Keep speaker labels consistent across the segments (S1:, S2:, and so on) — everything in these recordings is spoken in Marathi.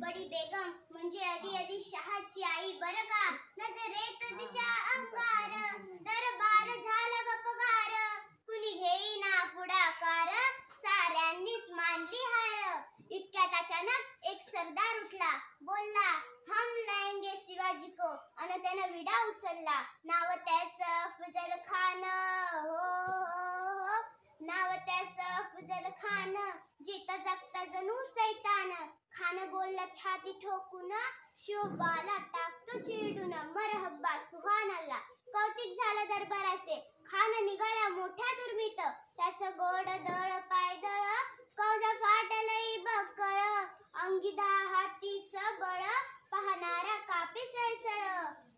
S1: बडी बेगम म्हणजे अली शहाची आई बरं का. नजरेत तिच्या अंगार दरबार झाला गपगार. कुणी घेईना पुढाकार साऱ्यांनीच मानली हार. इतक्यात अचानक एक सरदार उठला, बोलला हम लाएंगे शिवाजी को. अन त्यानं विडा उचलला. नाव त्याचं अफजल खान. हो नाव त्याचं अफजल खान. जिता जगता जणू सैतान. खान बोलला छाती ठोकून, शिवबाला टाकतो चिरडून. मरहब्बा सुहानल्ला. कौतिक झालं दरबाराचे. खान निघाला मोठ्या दुर्मित. त्याचं गोड दळ पायदळ, कवजा फाटलई बकळ. अंगी 10 हातीचं बळ, पाहणारा कापे चळचळ.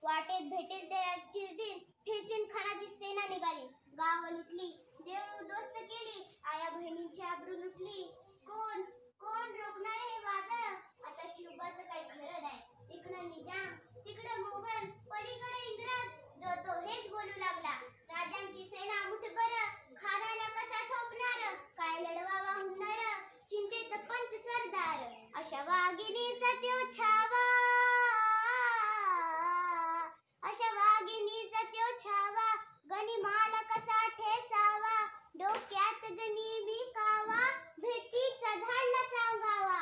S1: वाटेत भेटेल ते चिरडीन, ठेचीन खानाची सेना निघाली. गाव लुटली, देऊळ उद्ध्वस्त केली, आया बहिणींची आबरू लुटली. कोण कोण रोखणार हे वादळ. आता शिवबाचं काही खरं नाही. इकडं निजाम, तिकडं मोगल, पलीकडे इंग्रज. जो तो हेच बोलू लागला. राजांची सेना मुठभर, खानाला कसा ठोकणार. काय लढवावा हुन्नर, चिंतेत पंत सरदार. अशा वाघिणीचा त्यो छावा, अशा वाघिणीचा त्यो छावा. गनिमाला कसा ठेचावा, डोक्यात गणी विकावा. भेटीचा धाडला सांगावा.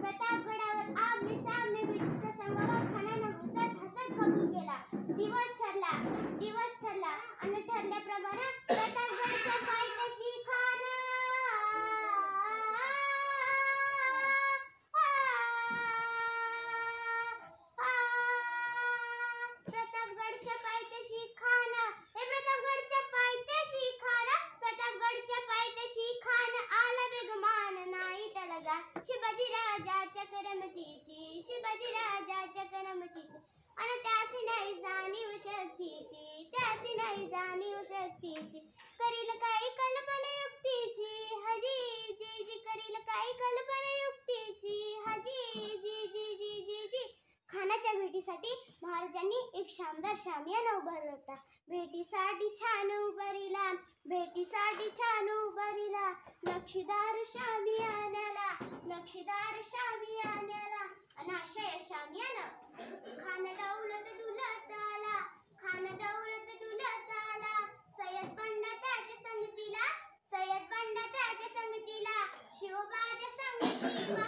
S1: प्रतापगडावर आमने सामने भेटीचा सांगावा. खानानं हसत हसत कबूल केला. दिवस ठरला आणि ठरल्याप्रमाणे प्रतापगडच्या पायथ्याशी खान. प्रतापगडच्या पायथ्याशी खान. हे प्रतापगडच्या पायथ्याशी खान. प्रतापगडच्या पायथ्याशी खान. आला बेगमान नाही त्याला जा. शिवाजी राजाच्या करमतीची, शिवाजी राजाच्या करमतीची. अन त्यासी नाही जाणीव शक्तीची, त्यासी नाही जाणीव शक्तीची. करील काही कल्पना युक्तीची, हजी जी जी. करील काही कल्पना युक्तीची, हजी जी जी जी जी जी. खानाच्या भेटीसाठी महाराजांनी एक शानदार शामियाना उभारला होता. भेटीसाठी छान उभारिला, भेटीसाठी छान उभारिला. नक्षीदार शामियान्याला, नक्षीदार शामियान्याला. अन अशा या शामियानं खान दौलत डुलत आला, खान दौलत डुलत आला. सय्यद बंडा त्याच्या संगतीला, सय्यद बंडा त्याच्या संगतीला. शिवबाच्या संगतीला